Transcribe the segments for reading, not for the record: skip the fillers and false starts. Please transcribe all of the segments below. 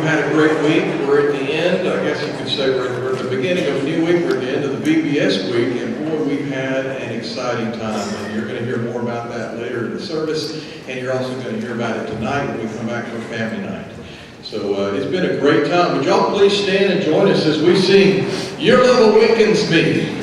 you've had a great week. We're at the end. I guess you could say we're at the beginning of a new week. We're at the end of the VBS week, and boy, we've had an exciting time. And you're going to hear more about that later in the service, and you're also going to hear about it tonight when we come back for family night. So it's been a great time. Would y'all please stand and join us as we sing "Your Love Awakens Me."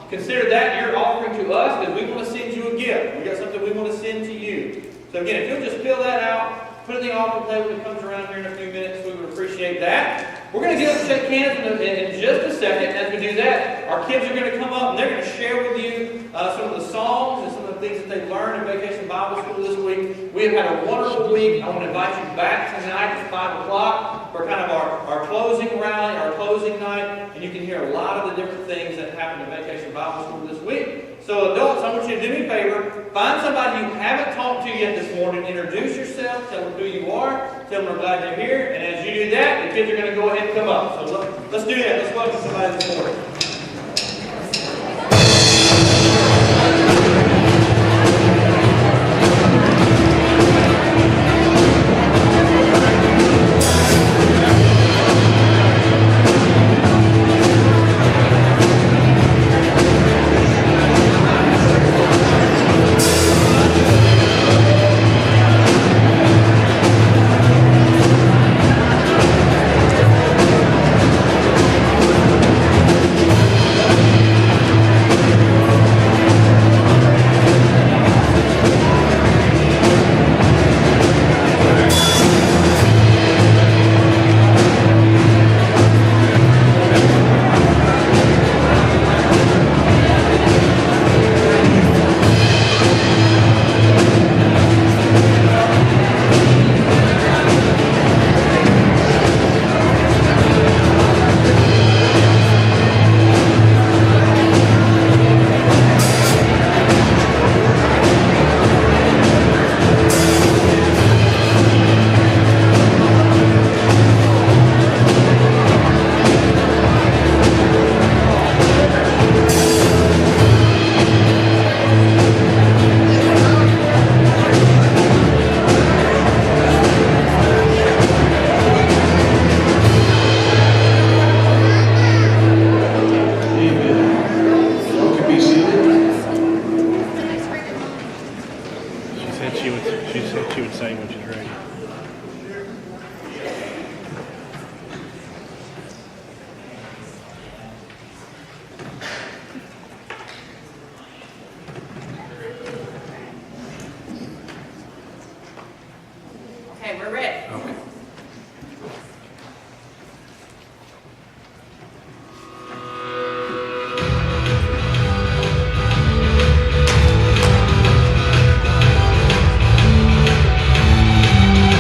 Consider that your offering to us, because we want to send you a gift. So again, if you'll just fill that out, put it in the offering plate when it comes around here in a few minutes, we would appreciate that. We're going to get up and shake hands in just a second. As we do that, our kids are going to come up and they're going to share with you some of the songs and some of the things that they learned in Vacation Bible School this week. We have had a wonderful week. I want to invite you back tonight at 5 o'clock for kind of our closing rally, our closing night, and you can hear a lot of the different things that happened in Vacation Bible School this week. So adults, I want you to do me a favor. Find somebody you haven't talked to yet this morning. Introduce yourself. Tell them who you are. Tell them we're glad you're here. And as you do that, the kids are going to go ahead and come up. So let's do that. Let's welcome somebody this morning. She would say when she's ready. Okay, we're ready. Okay. Thank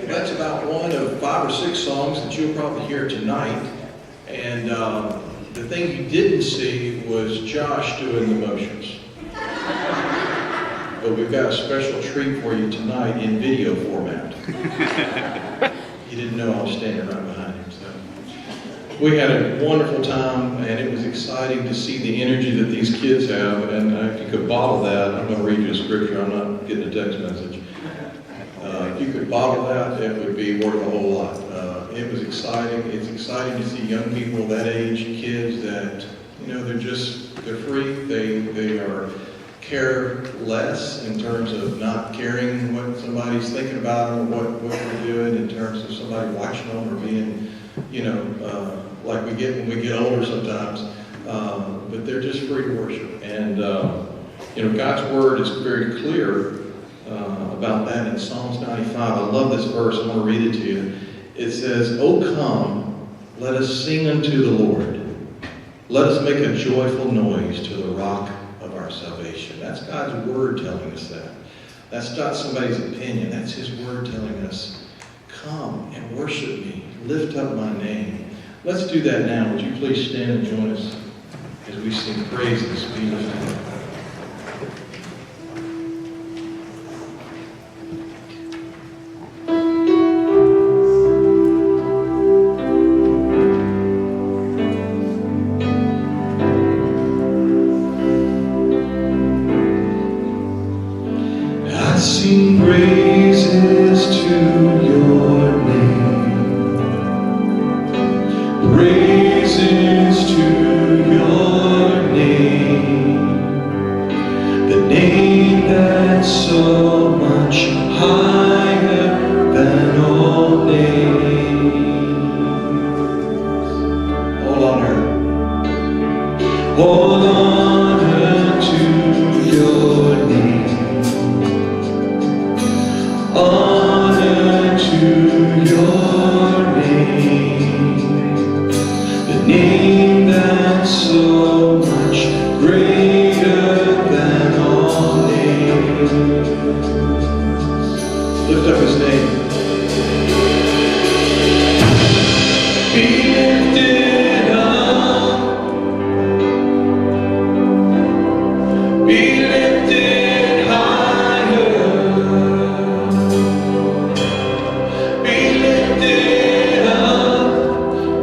That's about one of 5 or 6 songs that you'll probably hear tonight. And the thing you didn't see was Josh doing the motions. But we've got a special treat for you tonight in video format. He didn't know I was standing right behind him. So we had a wonderful time, and it was exciting to see the energy that these kids have. And if you could bottle that, I'm going to read you a scripture. I'm not getting a text message. If you could bottle that, it would be worth a whole lot. It was exciting. It's exciting to see young people that age, kids that, you know, they're free. They are careless in terms of not caring what somebody's thinking about them or what we're doing in terms of somebody watching them or being, you know, like we get when we get older sometimes. But they're just free to worship. And, you know, God's word is very clear about that in Psalms 95. I love this verse. I'm going to read it to you. It says, "O come, let us sing unto the Lord. Let us make a joyful noise to the rock of our salvation." That's God's word telling us that. That's not somebody's opinion. That's his word telling us, come and worship me. Lift up my name. Let's do that now. Would you please stand and join us as we sing praises be to him. Sing praises to your name, praises to your name, the name that's so much higher than all names. All honor to your name. Honor to your name, the name that's so much greater than all names. Lift up his name. Be lifted up. Be lifted higher.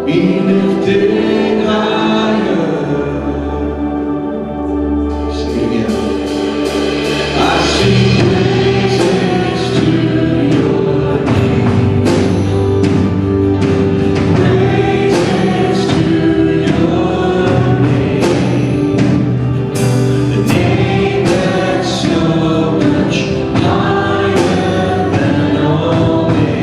Be lifted higher. Sing it again. I sing praises to your name. Praises to your name. The name that's so much higher than all names.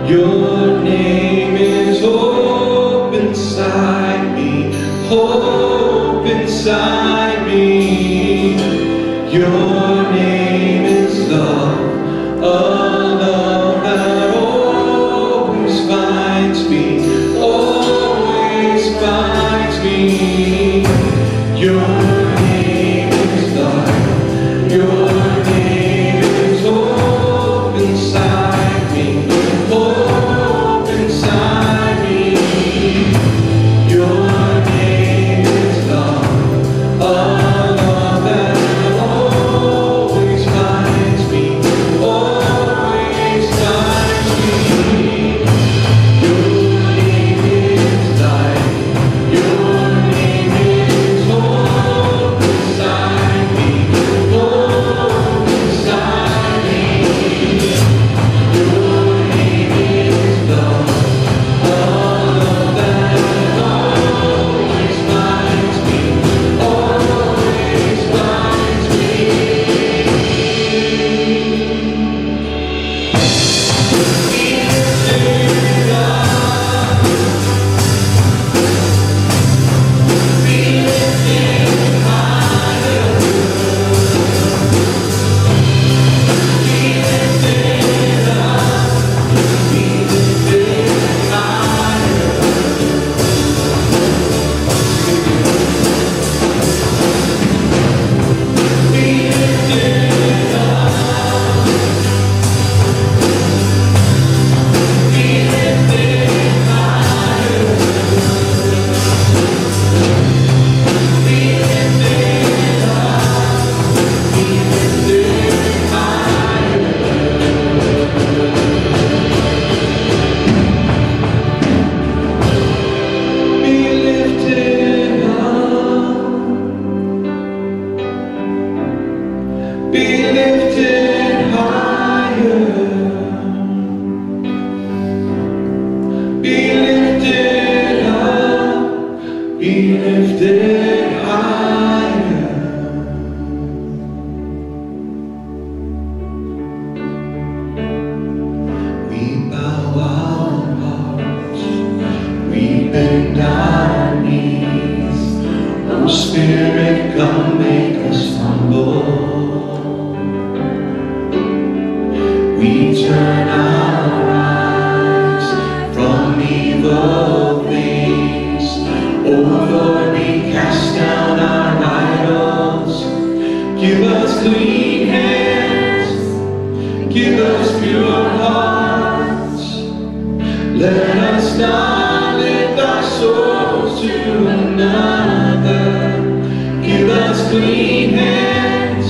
Your name is hope inside me, hope inside me. Your name is love, a love that always finds me, always finds me. Your name is light. Your name is hope inside me. Hope inside me. Your name is love. A love that always finds me. Always finds me. Your name is light. Your name is hope inside me. Hope inside me. Your name is love. A love that always finds me. Always finds me. Be lifted up. Be lifted higher. Be lifted up. Be lifted higher. Be lifted up. Be lifted higher. Be lifted up. Be lifted higher. Be lifted up. Be lifted higher. Be lifted up. Be lifted higher. We bow our hearts. We bend our knees. Oh Spirit, come make us humble. We turn our eyes from evil things. Oh Lord, we cast down our idols. Give us clean hands. Give us pure hearts. Let us not lift our souls to another. Give us clean hands.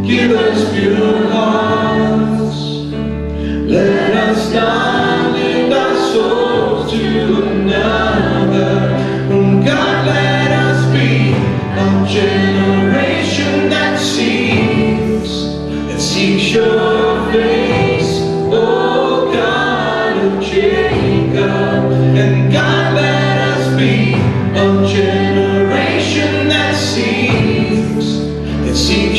Give us pure hearts. Let us not lift our souls to another. Oh God, let us be a generation that seeks your face. Oh God of Jacob. And God, let us be a generation that seeks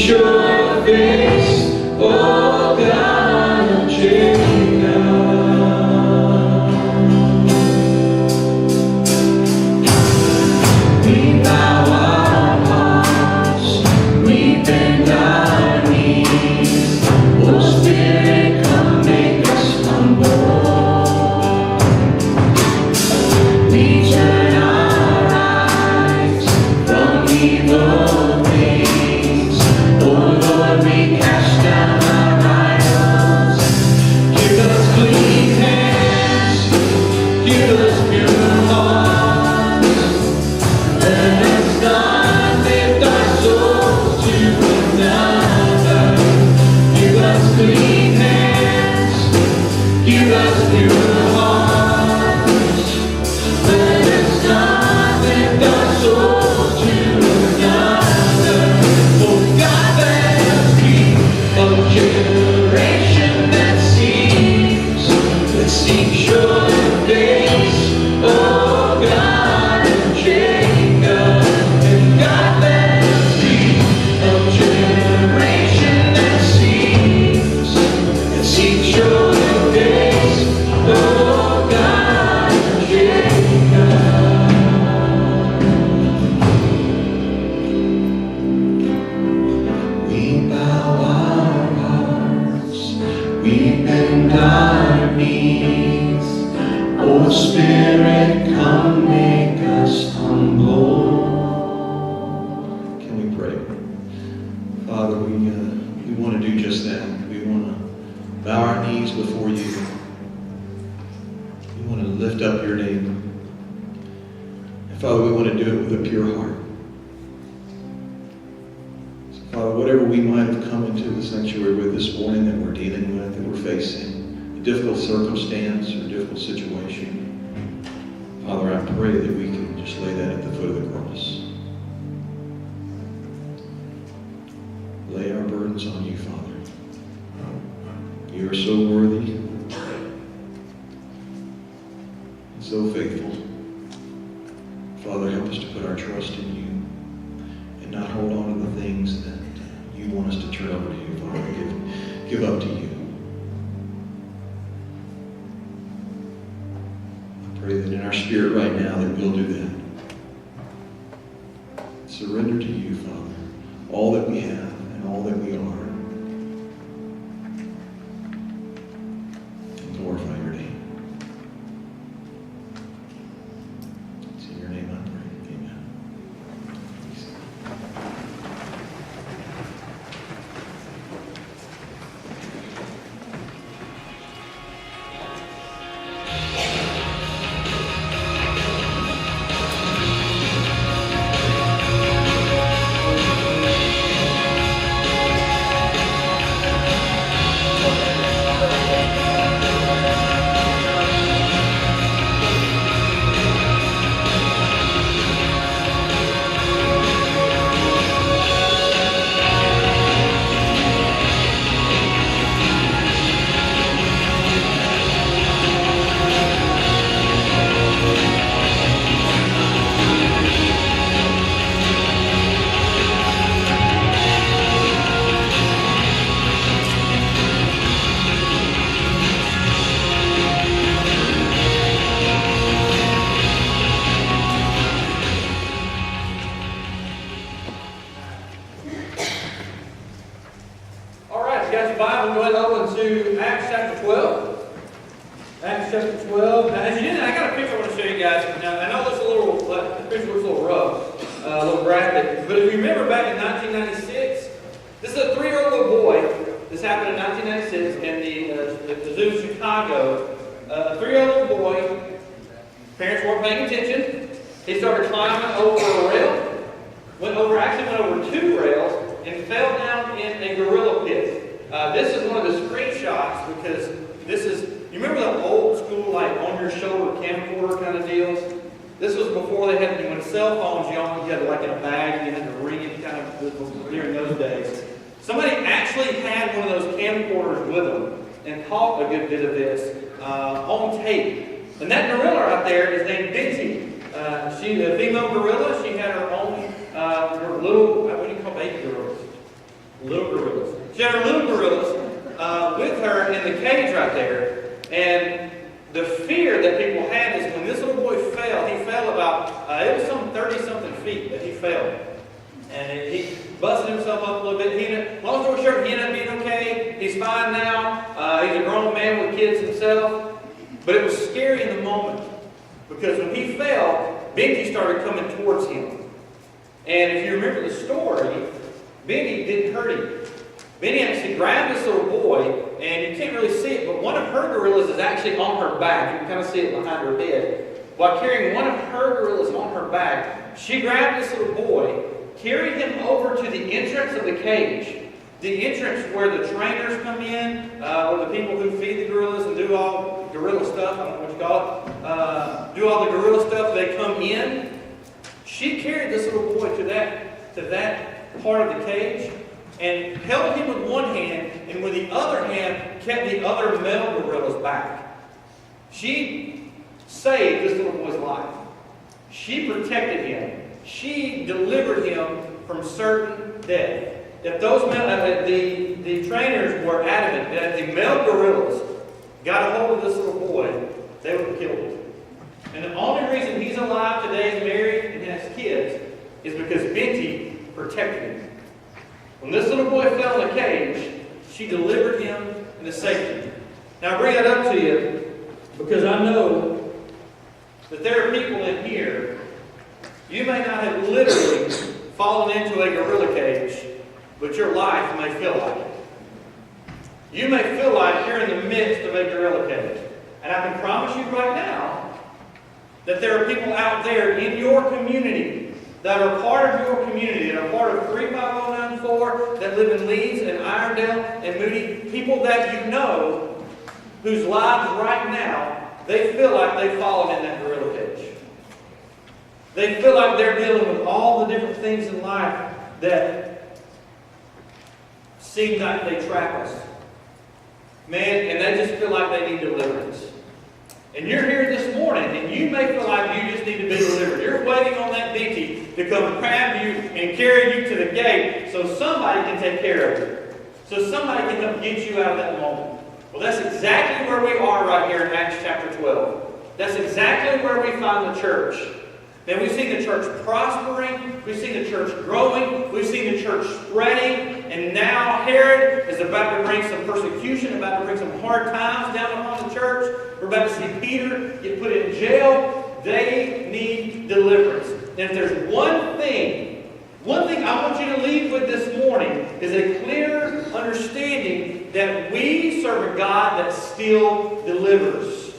your face. Oh God of Jacob. we want to do just that. We want to bow our knees before you. We want to lift up your name. And Father, we want to do it with a pure heart. So Father, whatever we might have come into the sanctuary with this morning that we're dealing with, that we're facing, a difficult circumstance or difficult situation, Father, I pray that we can just lay that at the foot of the cross. Lay our burdens on you, Father. You are so worthy and so faithful. Father, help us to put our trust in you and not hold on to the things that you want us to turn over to you, Father. Give up to you. I pray that in our spirit right now that we'll do that. Surrender to you, Father, all that we have and all that we are. And glorify your name. It's in your name I pray. Amen. All right, if you got your Bible, go ahead and open to Acts chapter 12. Acts chapter 12. Now, as you did, I got a picture I want to show you guys. Now, I know this is a little, the picture looks a little rough, a little graphic, but if you remember back in 1996, this is a 3-year-old little boy. This happened in 1996 in the zoo in Chicago. A 3-year-old little boy, parents weren't paying attention. He started climbing over a rail, went over 2 rails, and fell down in a gorilla pit. This is one of the screenshots because this is, you remember the old school, like on your shoulder camcorder kind of deals? This was before they had, when cell phones, you had like in a bag, you had to ring it kind of during those days. Somebody actually had one of those camcorders with them and caught a good bit of this on tape. And that gorilla right there is named Binti. She's a female gorilla. She had her own her little, what do you call baby gorillas? Little gorillas. She had her little gorillas with her in the cage right there. And the fear that people had is when this little boy fell, he fell about, it was some 30-something feet that he fell. And he busted himself up a little bit. Long story short, he ended up being okay. He's fine now. He's a grown man with kids himself. But it was scary in the moment. Because when he fell, Binti started coming towards him. And if you remember the story, Binti didn't hurt him. Binti actually grabbed this little boy, and you can't really see it, but one of her gorillas is actually on her back. You can kind of see it behind her head. While carrying one of her gorillas on her back, she grabbed this little boy, carried him over to the entrance of the cage. The entrance where the trainers come in, or the people who feed the gorillas and do all gorilla stuff, I don't know what you call it, do all the gorilla stuff, they come in. She carried this little boy to that part of the cage and held him with one hand, and with the other hand kept the other male gorillas back. She saved this little boy's life. She protected him. She delivered him from certain death. If those the trainers were adamant that if the male gorillas got a hold of this little boy, they would have killed him. And the only reason he's alive today, married, and has kids, is because Binti protected him. When this little boy fell in the cage, she delivered him into safety. Now I bring that up to you because I know that there are people in here, you may not have literally fallen into a gorilla cage, but your life may feel like it. You may feel like you're in the midst of a gorilla cage. And I can promise you right now that there are people out there in your community that are part of your community, that are part of 35094, that live in Leeds and Irondale and Moody, people that you know whose lives right now, they feel like they've fallen in that gorilla cage. They feel like they're dealing with all the different things in life that seem like they trap us. Man, and they just feel like they need deliverance. And you're here this morning, and you may feel like you just need to be delivered. You're waiting on that binky to come grab you and carry you to the gate so somebody can take care of you. So somebody can help get you out of that moment. Well, that's exactly where we are right here in Acts chapter 12. That's exactly where we find the church. Man, we've seen the church prospering. We've seen the church growing. We've seen the church spreading. And now Herod is about to bring some persecution, about to bring some hard times down upon the church. We're about to see Peter get put in jail. They need deliverance. And if there's one thing I want you to leave with this morning is a clear understanding that we serve a God that still delivers.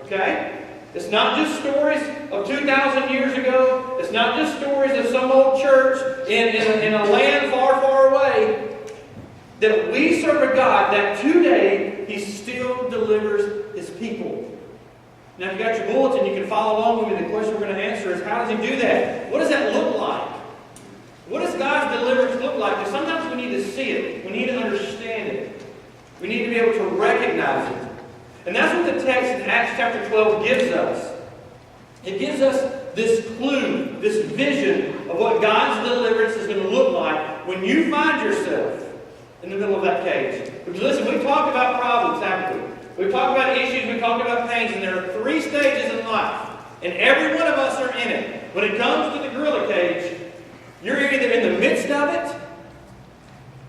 Okay? It's not just stories of 2,000 years ago. It's not just stories of some old church in a land far, far away. That we serve a God that today He still delivers His people. Now, if you got your bulletin, you can follow along with me. The question we're going to answer is, how does He do that? What does that look like? What does God's deliverance look like? Because sometimes we need to see it. We need to understand it. We need to be able to recognize it. And that's what the text in Acts chapter 12 gives us. It gives us this clue, this vision of what God's deliverance is going to look like when you find yourself in the middle of that cage. Because listen, we've talked about problems, haven't we? We've talked about issues, we've talked about pains, and there are 3 stages in life. And every one of us are in it. When it comes to the gorilla cage, you're either in the midst of it,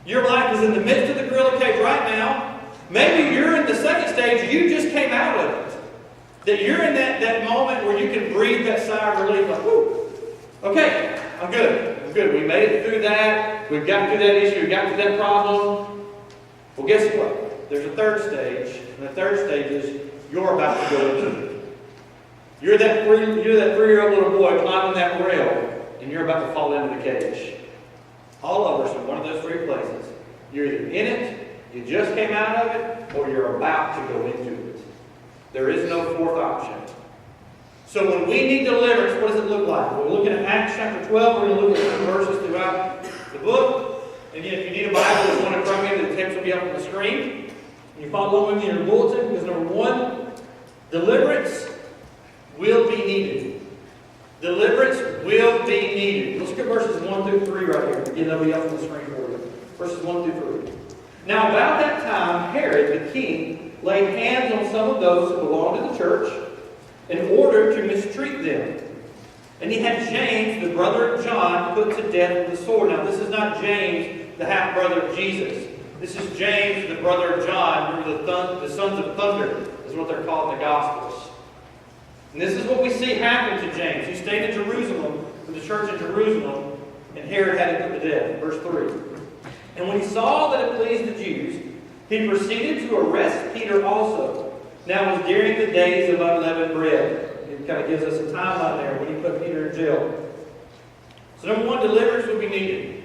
your life is in the midst of the gorilla cage right now. Maybe you're in the second stage, you just came out of it. That you're in that moment where you can breathe that sigh of relief, like, whoo, okay, I'm good. We made it through that. We've gotten through that issue. We've gotten through that problem. Well, guess what? There's a third stage. And the third stage is you're about to go into it. You're that 3-year-old little boy climbing that rail, and you're about to fall into the cage. All of us are one of those 3 places. You're either in it, you just came out of it, or you're about to go into it. There is no fourth option. So when we need deliverance, what does it look like? We're looking at Acts chapter 12. We're going to look at some verses throughout the book. Again, if you need a Bible, there's one in front of you. The text will be up on the screen. You follow along with me in your bulletin, because number 1, deliverance will be needed. Deliverance will be needed. Let's look at verses 1 through 3 right here. Again, they'll be up on the screen for you. Verses 1 through 3. Now about that time, Herod the king laid hands on some of those who belonged to the church in order to mistreat them. And he had James, the brother of John, put to death with the sword. Now this is not James, the half-brother of Jesus. This is James, the brother of John. Remember the sons of thunder is what they're called in the Gospels. And this is what we see happen to James. He stayed in Jerusalem, with the church in Jerusalem, and Herod had him put to death. Verse 3. And when he saw that it pleased the Jews, he proceeded to arrest Peter also. Now it was during the days of unleavened bread. It kind of gives us a timeline there when he put Peter in jail. So number 1, deliverance would be needed.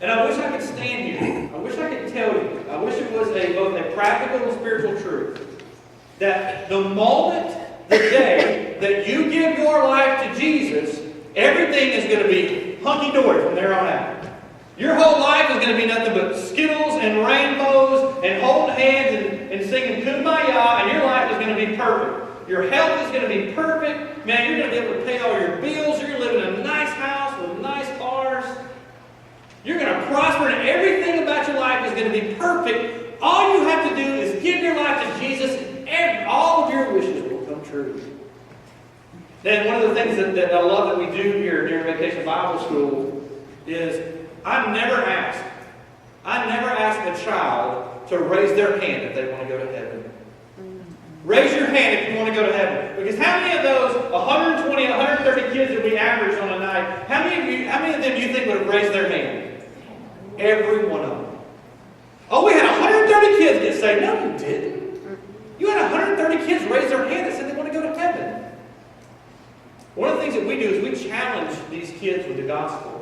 And I wish I could stand here. I wish I could tell you. I wish it was both a practical and spiritual truth. That the moment, the day that you give your life to Jesus, everything is going to be hunky-dory from there on out. Your whole life is going to be nothing but Skittles and rainbows and holding hands and singing Kumbaya, and your life is going to be perfect. Your health is going to be perfect. Man, you're going to be able to pay all your bills. You're going to live in a nice house with nice cars. You're going to prosper, and everything about your life is going to be perfect. All you have to do is give your life to Jesus, and all of your wishes will come true. Then one of the things that I love that we do here during Vacation Bible School is I never ask a child to raise their hand if they want to go to heaven. Raise your hand if you want to go to heaven. Because how many of those 120, 130 kids that we average on a night, how many of them do you think would have raised their hand? every one of them. Oh, we had 130 kids get saved. No, you didn't. You had 130 kids raise their hand and said they want to go to heaven. One of the things that we do is we challenge these kids with the gospel.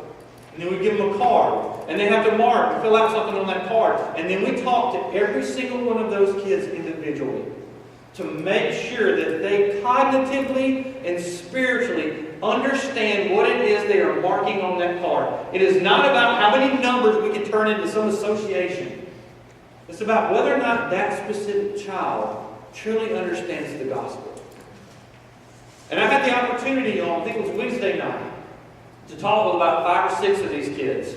And then we give them a card. And they have to mark and fill out something on that card. And then we talk to every single one of those kids individually to make sure that they cognitively and spiritually understand what it is they are marking on that card. It is not about how many numbers we can turn into some association. It's about whether or not that specific child truly understands the gospel. And I had the opportunity on, I think it was Wednesday night, to talk with about 5 or 6 of these kids.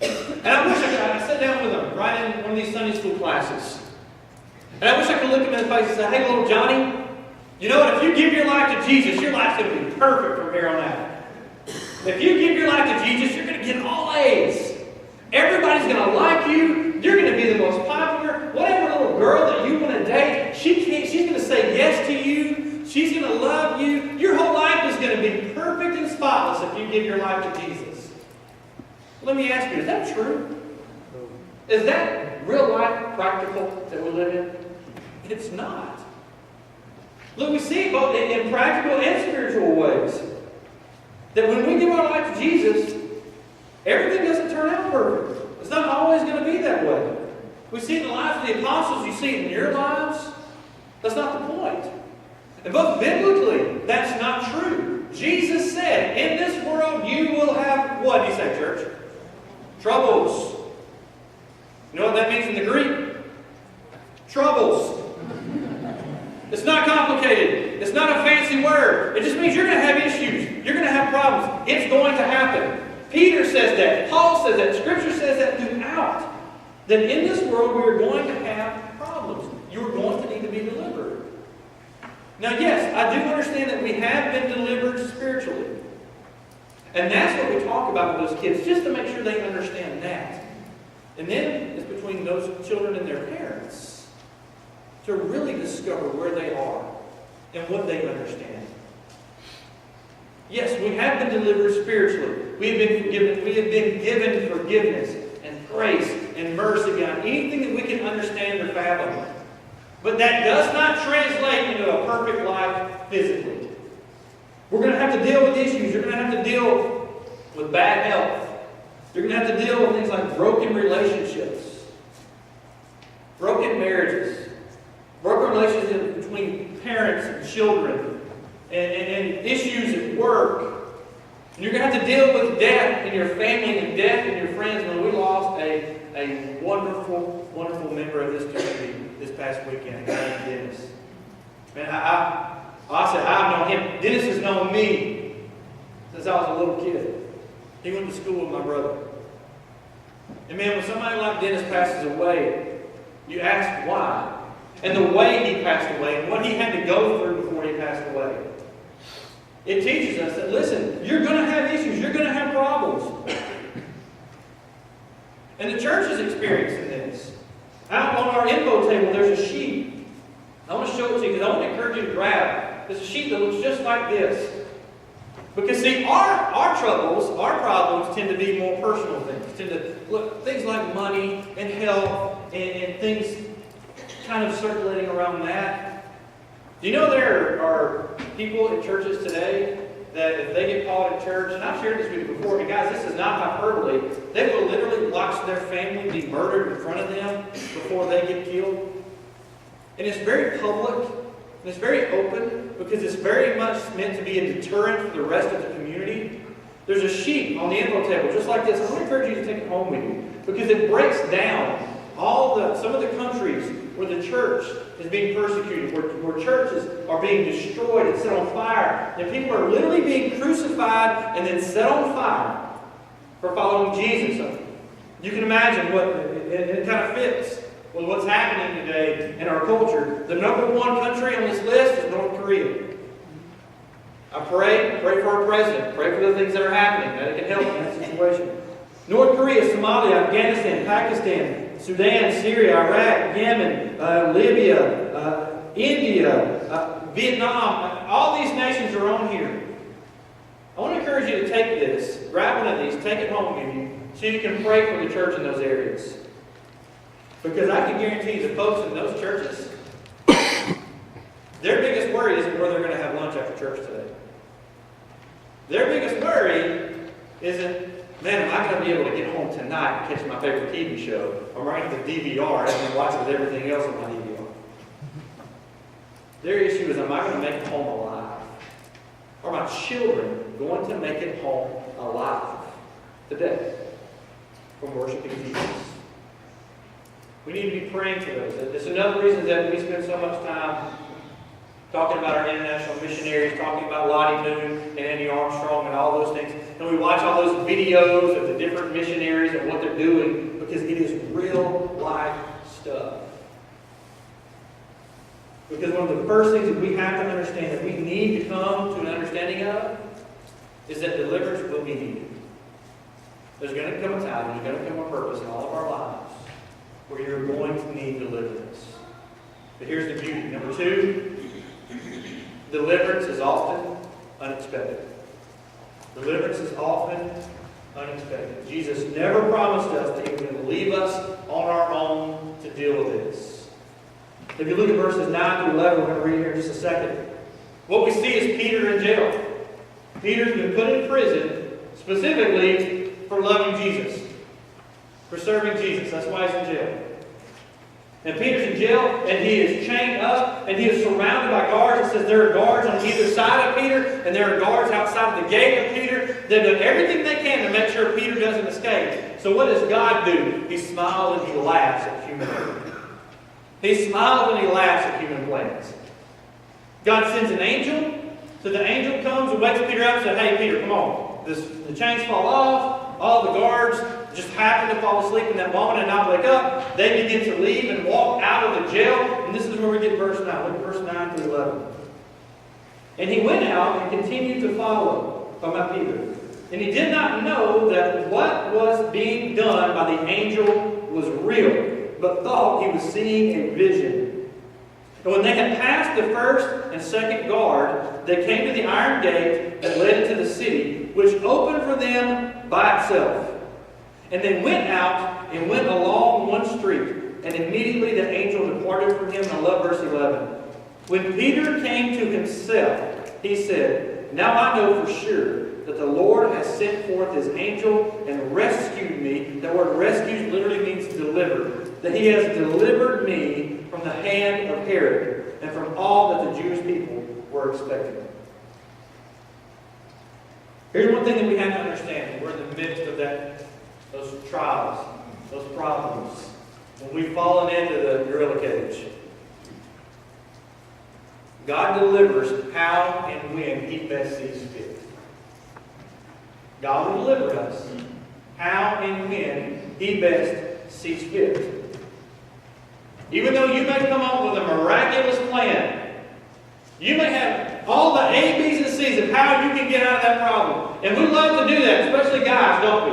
And I wish I sat down with them right in one of these Sunday school classes. And I wish I could look them in the face and say, hey, little Johnny, you know what? If you give your life to Jesus, your life's going to be perfect from here on out. If you give your life to Jesus, you're going to get all A's. Everybody's going to like you. You're going to be the most popular. Whatever little girl that you want to date, she's going to say yes to you. She's going to love you. Your whole life is going to be perfect and spotless if you give your life to Jesus. Let me ask you, is that true? Is that real life practical that we live in? It's not. Look, we see it both in practical and spiritual ways. That when we give our life to Jesus, everything doesn't turn out perfect. It's not always going to be that way. We see it in the lives of the apostles. You see it in your lives. That's not the point. And both biblically, that's not true. Jesus said, in this world you will have, what did he say, church? Troubles. You know what that means in the Greek? Troubles. It's not complicated. It's not a fancy word. It just means you're going to have issues. You're going to have problems. It's going to happen. Peter says that. Paul says that. Scripture says that throughout. That in this world we are going to have problems. You are going to need to be delivered. Now, yes, I do understand that we have been delivered spiritually. And that's what we talk about with those kids, just to make sure they understand that. And then it's between those children and their parents to really discover where they are and what they understand. Yes, we have been delivered spiritually. We have been given forgiveness and grace and mercy beyond anything that we can understand or fathom. But that does not translate into a perfect life physically. We're going to have to deal with issues. You're going to have to deal with bad health. You're going to have to deal with things like broken relationships, broken marriages, broken relationships between parents and children, and issues at work. And you're going to have to deal with death in your family and death in your friends. When we lost a wonderful, wonderful member of this community this past weekend, a guy named Dennis. Man, I said, I've known him. Dennis has known me since I was a little kid. He went to school with my brother. And man, when somebody like Dennis passes away, you ask why. And the way he passed away, and what he had to go through before he passed away. It teaches us that, listen, you're going to have issues. You're going to have problems. And the church is experiencing this. Out on our info table, there's a sheet. I want to show it to you because I want to encourage you to grab it. There's a sheet that looks just like this. Because see, our troubles, our problems tend to be more personal things. Tend to look things like money and health and things kind of circulating around that. Do you know there are people in churches today that if they get called in church, and I've shared this with you before, and guys, this is not hyperbole, they will literally watch their family be murdered in front of them before they get killed. And it's very public, and it's very open, because it's very much meant to be a deterrent for the rest of the community. There's a sheet on the info table, just like this. I want to encourage you to take it home with you, because it breaks down some of the countries where the church is being persecuted, where churches are being destroyed and set on fire, and people are literally being crucified and then set on fire for following Jesus. You can imagine what it kind of fits with what's happening today in our culture. The number one country on this list is North Korea. I pray for our president, pray for the things that are happening, that it can help in that situation. North Korea, Somalia, Afghanistan, Pakistan, Sudan, Syria, Iraq, Yemen, Libya, India, Vietnam. All these nations are on here. I want to encourage you to take this grab one of these, take it home with you, so you can pray for the church in those areas. Because I can guarantee you the folks in those churches, their biggest worry isn't where they're going to have lunch after church today. Their biggest worry isn't, man, am I going to be able to get home tonight and catch my favorite TV show? Or am I going to have the DVR and watch it with everything else on my DVR? Their issue is, am I going to make it home alive? Are my children going to make it home alive today from worshiping Jesus? We need to be praying for those. It's another reason that we spend so much time talking about our international missionaries, talking about Lottie Moon and Annie Armstrong and all those things. And we watch all those videos of the different missionaries and what they're doing because it is real life stuff. Because one of the first things that we have to understand, that we need to come to an understanding of, is that deliverance will be needed. There's going to come a time, there's going to come a purpose in all of our lives where you're going to need deliverance. But here's the beauty. Number two, deliverance is often unexpected. Deliverance is often unexpected. Jesus never promised us that He was going to leave us on our own to deal with this. If you look at verses 9 through 11, we're going to read here in just a second. What we see is Peter in jail. Peter's been put in prison specifically for loving Jesus, for serving Jesus. That's why he's in jail. And Peter's in jail, and he is chained up, and he is surrounded by guards. It says there are guards on either side of Peter, and there are guards outside the gate of Peter. They've done everything they can to make sure Peter doesn't escape. So what does God do? He smiles and He laughs at human error. He smiles and He laughs at human plans. God sends an angel. So the angel comes and wakes Peter up and says, hey, Peter, come on. The chains fall off. All the guards just happen to fall asleep in that moment and not wake up. They begin to leave and walk out of the jail. And this is where we get verse 9. Look at verse 9 through 11. And he went out and continued to follow, talking about Peter. And he did not know that what was being done by the angel was real, but thought he was seeing a vision. And when they had passed the first and second guard, they came to the iron gate that led into the city, which opened for them by itself. And they went out and went along one street, and immediately the angel departed from him. And I love verse 11. When Peter came to himself, he said, now I know for sure that the Lord has sent forth His angel and rescued me. The word rescued literally means deliver. That He has delivered me from the hand of Herod and from all that the Jewish people were expecting. Here's one thing that we have to understand. We're in the midst of those trials, those problems, when we've fallen into the gorilla cage. God delivers how and when He best sees fit. God will deliver us how and when He best sees fit. Even though you may come up with a miraculous plan, you may have all the A, B's, and C's of how you can get out of that problem. And we love to do that, especially guys, don't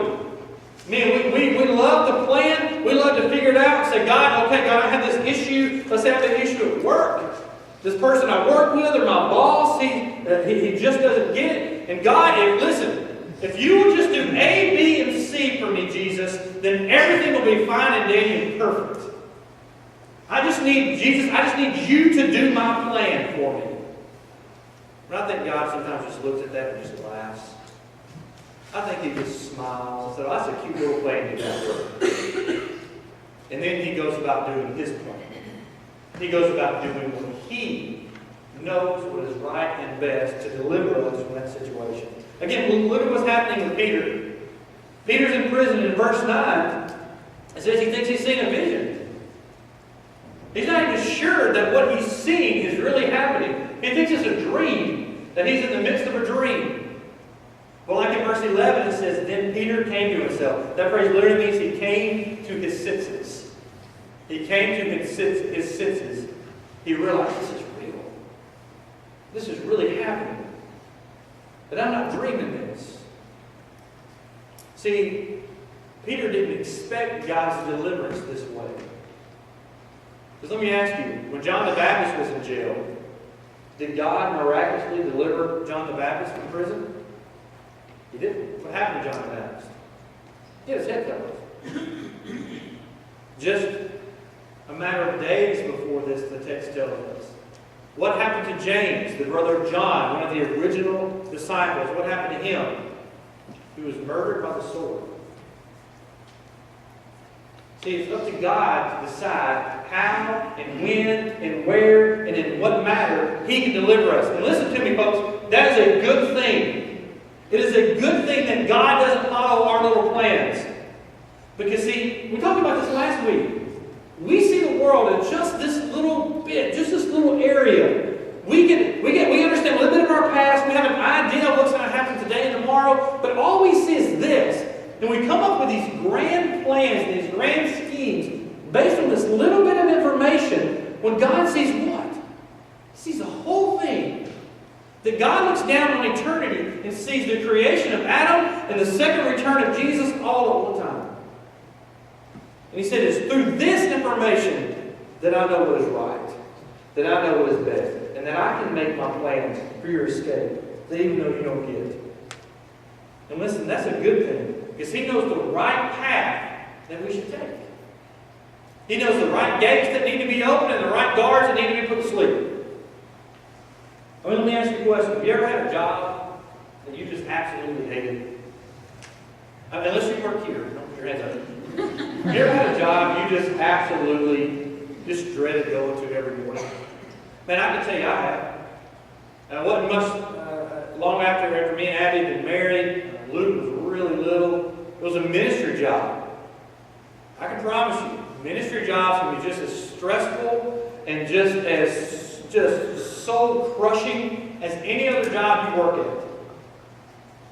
we? Man, we love to plan. We love to figure it out and say, God, okay, God, I have this issue. Let's say I have an issue at work. This person I work with or my boss, he just doesn't get it. And God, if you will just do A, B, and C for me, Jesus, then everything will be fine and dandy and perfect. I just need you to do my plan for me. But I think God sometimes just looks at that and just laughs. I think He just smiles and says, that's a cute little plan you got. And then He goes about doing His plan. He goes about doing what He knows what is right and best to deliver us from that situation. Again, look at what's happening with Peter. Peter's in prison in verse 9. It says he thinks he's seeing a vision. He's not even sure that what he's seeing is really happening. He thinks it's a dream, that he's in the midst of a dream. Well, like in verse 11, it says, then Peter came to himself. That phrase literally means he came to his senses. He came to his senses. He realized this is real. This is really happening. But I'm not dreaming this. See, Peter didn't expect God's deliverance this way. Because let me ask you, when John the Baptist was in jail, did God miraculously deliver John the Baptist from prison? He didn't. What happened to John the Baptist? He had his head cut off. Just a matter of days before this, the text tells us. What happened to James, the brother of John, one of the original disciples? What happened to him? He was murdered by the sword. See, it's up to God to decide how and when and where and in what manner He can deliver us. And listen to me, folks, that is a good thing. It is a good thing that God doesn't follow our little plans. Because, see, we talked about this last week. We see the world in just this little bit, just this little area. We understand a little bit of our past. We have an idea of what's going to happen today and tomorrow. But all we see is this. And we come up with these grand plans and these grand schemes based on this little bit of information when God sees what? He sees the whole thing. That God looks down on eternity and sees the creation of Adam and the second return of Jesus all at one time. And He said, it's through this information that I know what is right, that I know what is best, and that I can make my plans for your escape, that even though you don't get it. And listen, that's a good thing, because He knows the right path that we should take. He knows the right gates that need to be opened and the right guards that need to be put to sleep. I mean, let me ask you a question. Have you ever had a job that you just absolutely hated? I mean, unless you work here. Don't put your hands up. Have you ever had a job you just absolutely just dreaded going to every morning? Man, I can tell you I have. And it wasn't much long after me and Abby had been married. Luke was really little. It was a ministry job. I can promise you, ministry jobs can be just as stressful and just soul crushing as any other job you work at.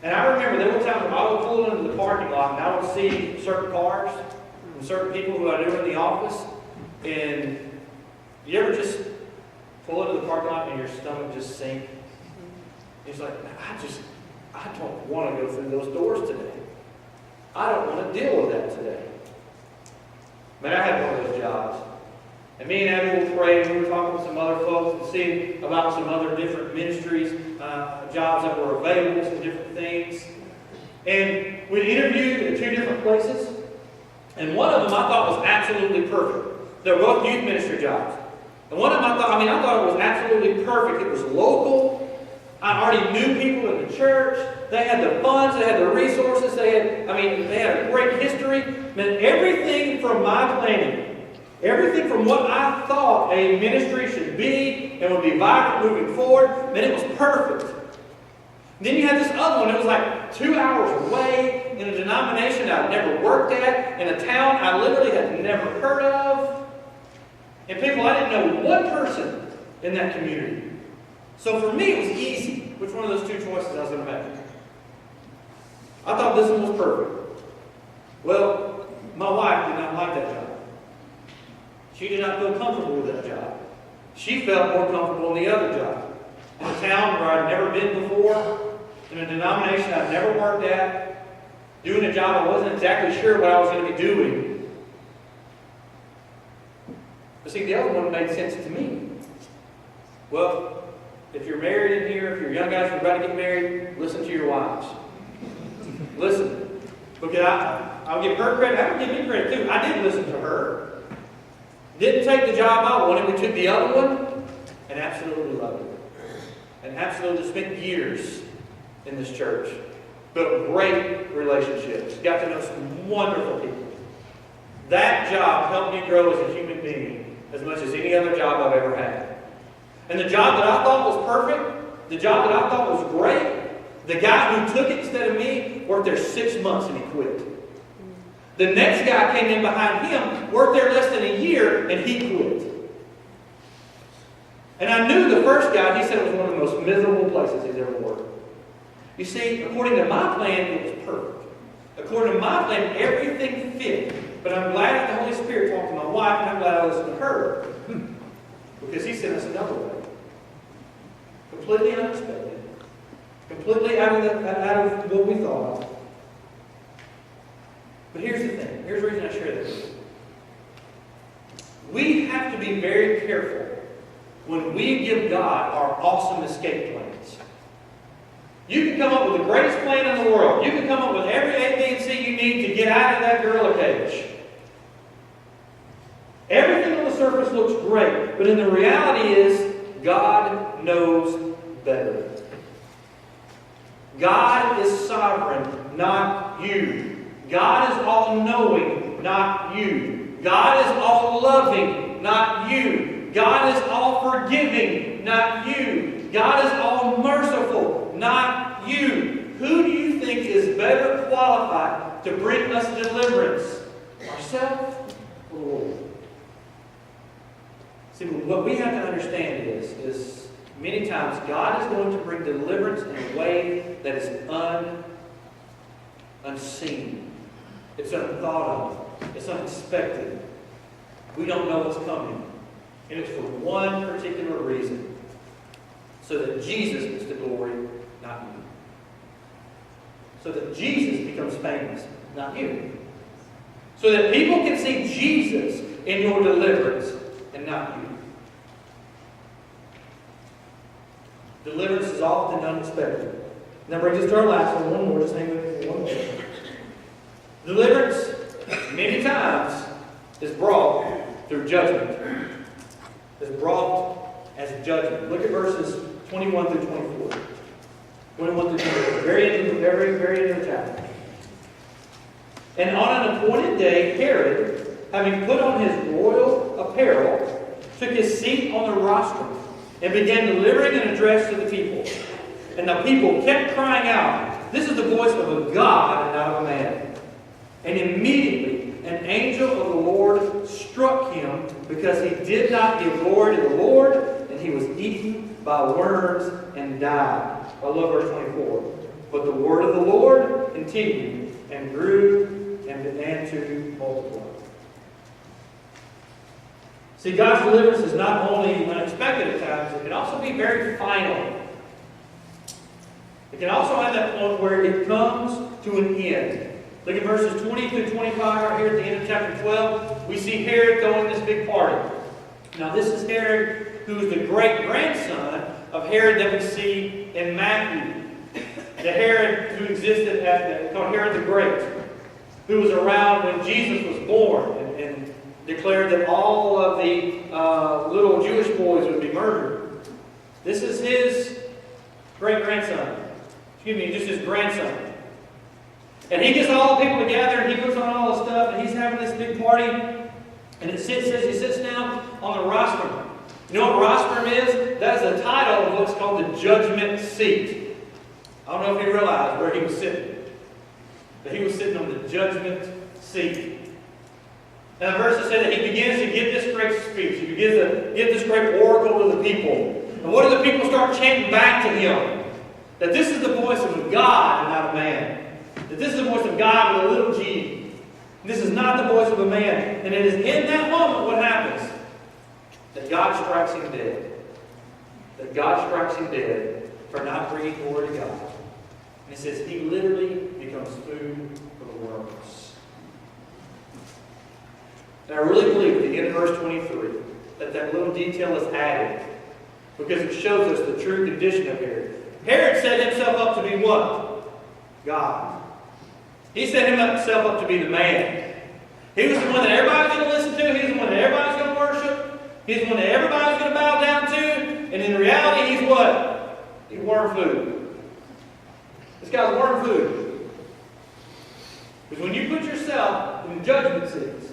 And I remember there were times when I would pull into the parking lot and I would see certain cars and certain people who I knew in the office. And you ever just pull into the parking lot and your stomach just sink? It's like, I don't want to go through those doors today. I don't want to deal with that today. Man, I had one of those jobs. And me and Abby were praying. We were talking with some other folks and seeing about some other different ministries, jobs that were available, some different things. And we interviewed at 2 different places. And one of them I thought was absolutely perfect. They were both youth ministry jobs. And one of them I thought it was absolutely perfect. It was local. I already knew people in the church. They had the funds, they had the resources, they had a great history. Man, everything from my planning, everything from what I thought a ministry should be and would be vibrant moving forward, man, it was perfect. And then you had this other one, it was like 2 hours away in a denomination I'd never worked at, in a town I literally had never heard of. And people, I didn't know one person in that community. So for me, it was easy which one of those 2 choices I was going to make. I thought this one was perfect. Well, my wife did not like that job. She did not feel comfortable with that job. She felt more comfortable in the other job. In a town where I'd never been before, in a denomination I'd never worked at, doing a job I wasn't exactly sure what I was going to be doing. But see, the other one made sense to me. Well, if you're married in here, if you're young guys who are about to get married, listen to your wives. Listen. Because I'll give her credit. I will give me credit too. I did listen to her. Didn't take the job I wanted. We took the other one and absolutely loved it. And absolutely spent years in this church. Built great relationships. Got to know some wonderful people. That job helped me grow as a human being as much as any other job I've ever had. And the job that I thought was perfect, the job that I thought was great, the guy who took it instead of me worked there 6 months and he quit. The next guy came in behind him, worked there less than a year, and he quit. And I knew the first guy, he said it was one of the most miserable places he's ever worked. You see, according to my plan, it was perfect. According to my plan, everything fit. But I'm glad that the Holy Spirit talked to my wife, and I'm glad I listened to her. Because He sent us another way. Completely unexpected. Completely out of what we thought. But here's the thing. Here's the reason I share this. We have to be very careful when we give God our awesome escape plans. You can come up with the greatest plan in the world. You can come up with every A, B, and C you need to get out of that gorilla cage. Everything on the surface looks great, but in the reality is, God knows better. God is sovereign, not you. God is all-knowing, not you. God is all-loving, not you. God is all-forgiving, not you. God is all-merciful, not you. Who do you think is better qualified to bring us deliverance? Ourselves or the Lord? See, what we have to understand is many times God is going to bring deliverance in a way that is unseen. It's unthought of. It's unexpected. We don't know what's coming. And it's for one particular reason. So that Jesus gets the glory, not you. So that Jesus becomes famous, not you. So that people can see Jesus in your deliverance and not you. Deliverance is often unexpected. Now brings us to our last one more. Just hang with me for one more. Deliverance, many times, is brought through judgment. Is brought as judgment. Look at verses 21 through 24. 21 through 24. Very end of the chapter. And on an appointed day, Herod, having put on his royal apparel, took his seat on the rostrum, and began delivering an address to the people. And the people kept crying out, "This is the voice of a God and not of a man." And immediately an angel of the Lord struck him, because he did not give glory to the Lord, and he was eaten by worms and died. I love verse 24. But the word of the Lord continued and grew and began to multiply. See, God's deliverance is not only unexpected at times, it can also be very final. It can also have that point where it comes to an end. Look at verses 20 through 25 right here at the end of chapter 12. We see Herod throwing this big party. Now this is Herod, who is the great-grandson of Herod that we see in Matthew. The Herod who existed called Herod the Great, who was around when Jesus was born and declared that all of the little Jewish boys would be murdered. This is his great-grandson. Excuse me, just his grandson. And he gets all the people together, and he puts on all the stuff, and he's having this big party. And it says he sits down on the rostrum. You know what rostrum is? That is the title of what's called the judgment seat. I don't know if you realize where he was sitting. But he was sitting on the judgment seat. And the verses say that he begins to give this great speech. He begins to give this great oracle to the people. And what do the people start chanting back to him? That this is the voice of God and not a man. That this is the voice of God with a little g. This is not the voice of a man. And it is in that moment what happens. That God strikes him dead. That God strikes him dead for not bringing glory to God. And it says he literally becomes food for the worms. And I really believe at the end of verse 23 that little detail is added because it shows us the true condition of Herod. Herod set himself up to be what? God. He set himself up to be the man. He was the one that everybody's going to listen to. He's the one that everybody's going to worship. He's the one that everybody's going to bow down to. And in reality, he's what? He's worm food. This guy's worm food. Because when you put yourself in the judgment seats,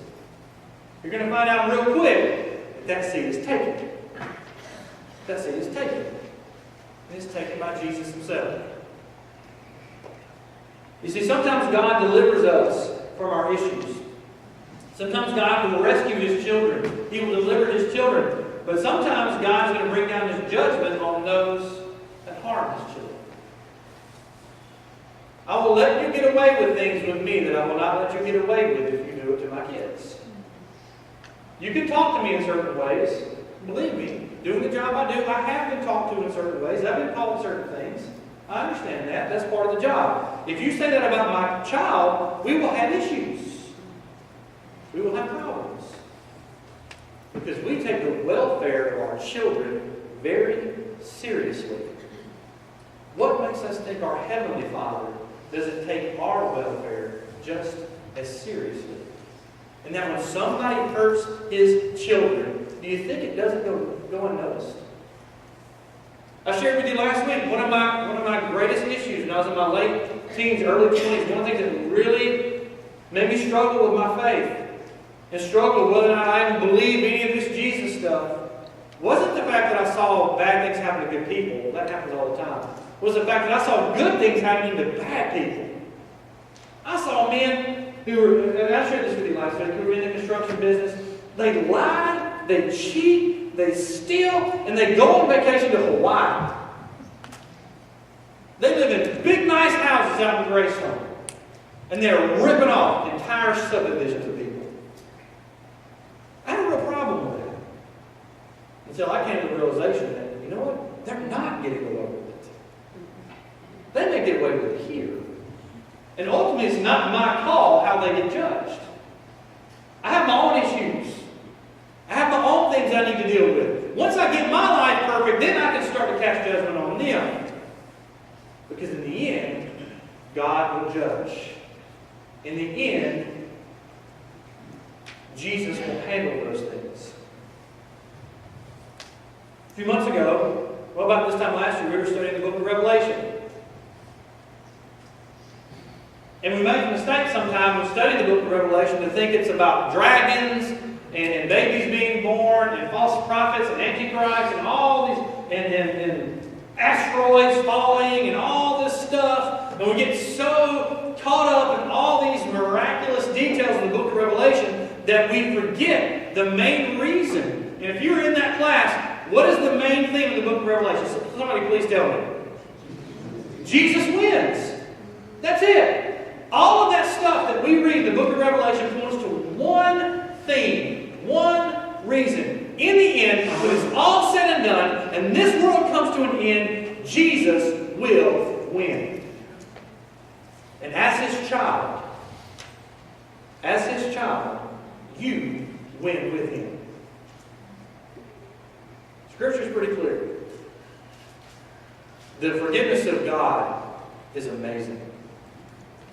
you're going to find out real quick that seat is taken. That seat is taken. And it's taken by Jesus himself. You see, sometimes God delivers us from our issues. Sometimes God will rescue his children. He will deliver his children. But sometimes God's going to bring down his judgment on those that harm his children. I will let you get away with things with me that I will not let you get away with if you do it to my kids. You can talk to me in certain ways. Believe me, doing the job I do, I have been talked to in certain ways. I've been called certain things. I understand that. That's part of the job. If you say that about my child, we will have issues. We will have problems. Because we take the welfare of our children very seriously. what makes us think our Heavenly Father doesn't take our welfare just as seriously? And that when somebody hurts His children, do you think it doesn't go unnoticed? I shared with you last week, one of my greatest issues when I was in my late teens, early 20s, one of the things that really made me struggle with my faith and struggle whether or not I even believe any of this Jesus stuff wasn't the fact that I saw bad things happen to good people. That happens all the time. It was the fact that I saw good things happening to bad people. I saw men who were, and I shared this with you last week, who were in the construction business. They lied, they cheat, they steal, and they go on vacation to Hawaii. They live in big, nice houses out in Greystone. And they're ripping off entire subdivisions of people. I had a real problem with that. Until I came to the realization that, you know what? They're not getting away with it. They may get away with it here. And ultimately, it's not my call how they get judged. I have my own issues. I have my own things I need to deal with. Once I get my life perfect, then I can start to cast judgment on them. Because in the end, God will judge. In the end, Jesus will handle those things. A few months ago, well, about this time last year, we were studying the book of Revelation. And we make a mistake sometimes when studying the book of Revelation to think it's about dragons and babies being born and false prophets and antichrists and all these and asteroids falling and all this stuff. And we get so caught up in all these miraculous details of the book of Revelation that we forget the main reason. And if you were in that class, what is the main theme of the book of Revelation? Somebody please tell me. Jesus wins. That's it. All of that stuff that we read in the book of Revelation points to one theme, one reason. In the end, when it's all said and done, and this world comes to an end, Jesus will win. And as His child, you win with Him. Scripture is pretty clear. The forgiveness of God is amazing.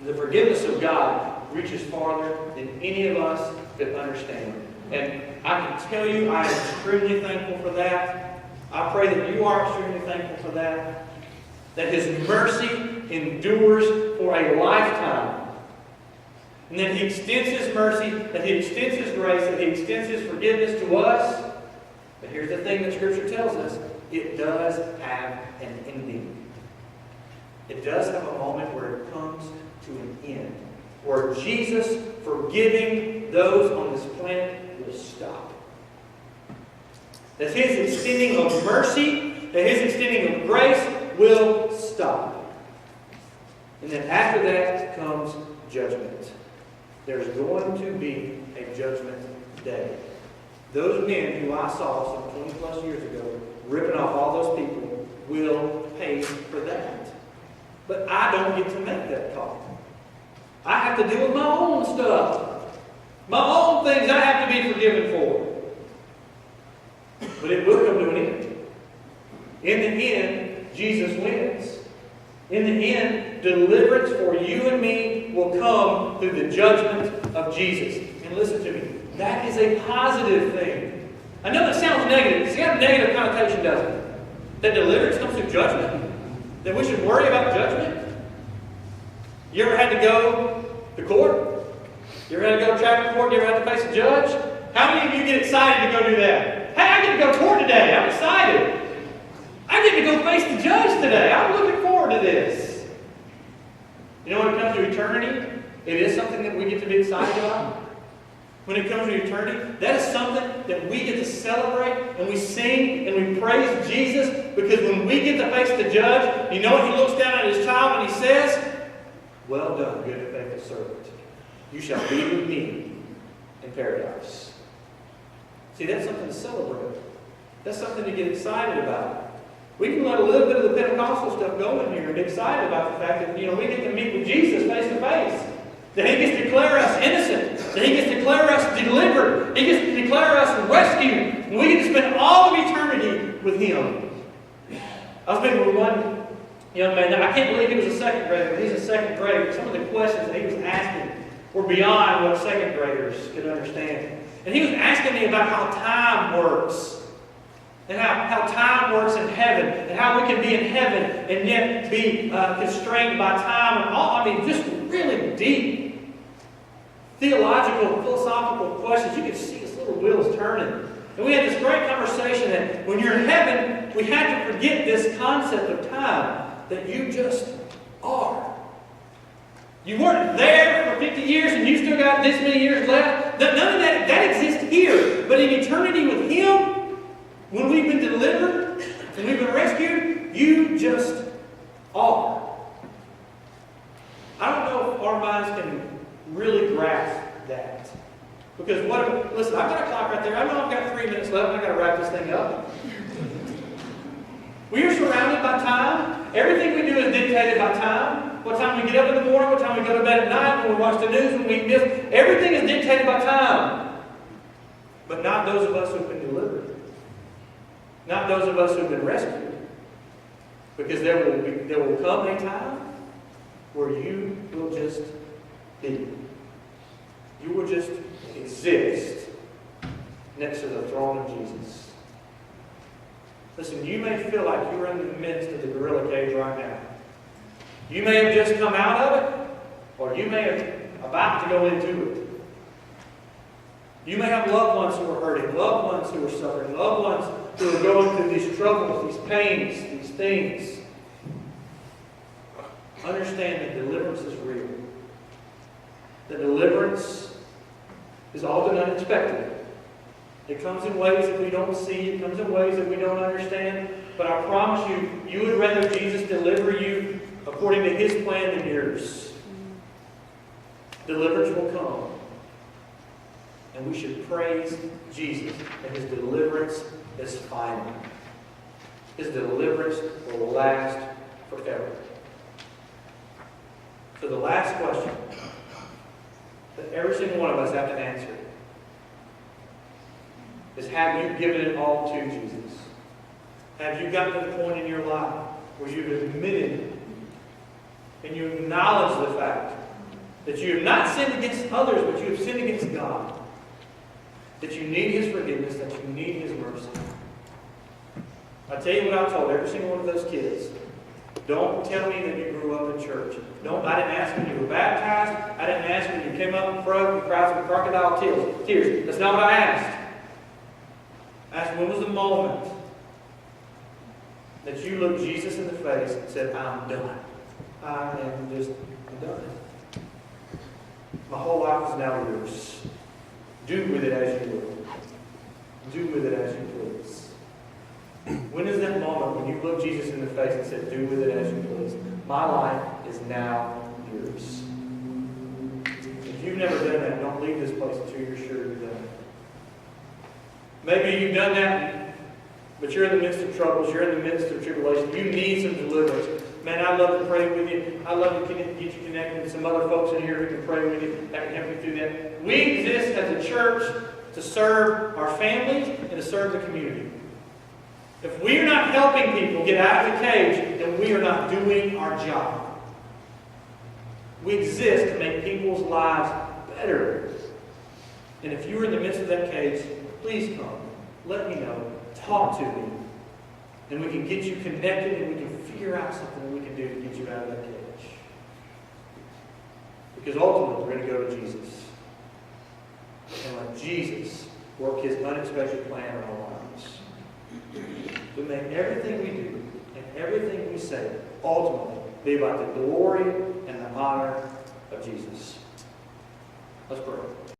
The forgiveness of God reaches farther than any of us could understand. And I can tell you, I am extremely thankful for that. I pray that you are extremely thankful for that. That His mercy endures for a lifetime. And that He extends His mercy, that He extends His grace, that He extends His forgiveness to us. But here's the thing that Scripture tells us. It does have an ending. It does have a moment where it comes to an end. Where Jesus forgiving those on this planet will stop. That His extending of mercy, that His extending of grace will stop. And then after that comes judgment. There's going to be a judgment day. Those men who I saw some 20 plus years ago ripping off all those people will pay for that. But I don't get to make that call. I have to deal with my own stuff. My own things I have to be forgiven for. But it will come to an end. In the end, Jesus wins. In the end, deliverance for you and me will come through the judgment of Jesus. And listen to me, that is a positive thing. I know that sounds negative. It's got a negative connotation, doesn't it? That deliverance comes through judgment? That we should worry about judgment? You ever had to go to court? You ever had to go to traffic court? You ever had to face a judge? How many of you get excited to go do that? Hey, I get to go to court today. I'm excited. I get to go face the judge today. I'm looking forward to this. You know, when it comes to eternity, it is something that we get to be excited about. When it comes to eternity, that is something that we get to celebrate and we sing and we praise Jesus, because when we get to face the judge, you know what? He looks down at His child and He says, "Well done, good and faithful servant. You shall be with me in paradise." See, that's something to celebrate. That's something to get excited about. We can let a little bit of the Pentecostal stuff go in here and be excited about the fact that, we get to meet with Jesus face to face. That He gets to declare us innocent. That He gets to declare us delivered. He gets to declare us rescued. And we get to spend all of eternity with Him. I was speaking with one young man, I can't believe he was a second grader, but he's a second grader. Some of the questions that he was asking were beyond what second graders could understand. And he was asking me about how time works. And how time works in heaven, and how we can be in heaven and yet be constrained by time, and all, I mean, just really deep theological, philosophical questions. You can see his little wheels turning. And we had this great conversation that when you're in heaven, we had to forget this concept of time, that you just are. You weren't there for 50 years and you still got this many years left. None of that exists here. But in eternity with Him, when we've been delivered and we've been rescued, you just are. I don't know if our minds can really grasp that. Because listen, I've got a clock right there. I know I've got 3 minutes left and I've got to wrap this thing up. We are surrounded by time. Everything we do is dictated by time. What time we get up in the morning, what time we go to bed at night, when we watch the news, when we miss. Everything is dictated by time. But not those of us who've been delivered. Not those of us who've been rescued. Because there will come a time where you will just be. You will just exist next to the throne of Jesus. Listen, you may feel like you're in the midst of the gorilla cage right now. You may have just come out of it, or you may have about to go into it. You may have loved ones who are hurting, loved ones who are suffering, loved ones who are going through these troubles, these pains, these things. Understand that deliverance is real. The deliverance is often unexpected. It comes in ways that we don't see. It comes in ways that we don't understand. But I promise you, you would rather Jesus deliver you according to His plan than yours. Deliverance will come. And we should praise Jesus that His deliverance is final. His deliverance will last forever. So the last question that every single one of us have to answer is, have you given it all to Jesus? Have you gotten to the point in your life where you've admitted and you acknowledge the fact that you have not sinned against others, but you have sinned against God? That you need His forgiveness, that you need His mercy. I tell you what I told every single one of those kids. Don't tell me that you grew up in church. I didn't ask when you were baptized. I didn't ask when you came up in front and cried some crocodile tears. That's not what I asked. I asked, when was the moment that you looked Jesus in the face and said, I'm done. I am just done. My whole life is now yours. Do with it as you will. Do with it as you please. When is that moment when you looked Jesus in the face and said, do with it as you please? My life is now yours. If you've never done that, don't leave this place until you're sure you've done it. Maybe you've done that, but you're in the midst of troubles, you're in the midst of tribulation, you need some deliverance. Man, I'd love to pray with you. I'd love to get you connected with some other folks in here who can pray with you, that can help you through that. We exist as a church to serve our families and to serve the community. If we are not helping people get out of the cage, then we are not doing our job. We exist to make people's lives better. And if you're in the midst of that cage, please come. Let me know. Talk to me. And we can get you connected and we can figure out something we can do to get you out of that cage. Because ultimately, we're going to go to Jesus. And let Jesus work His unexpected plan in our lives. To make everything we do and everything we say ultimately be about the glory and the honor of Jesus. Let's pray.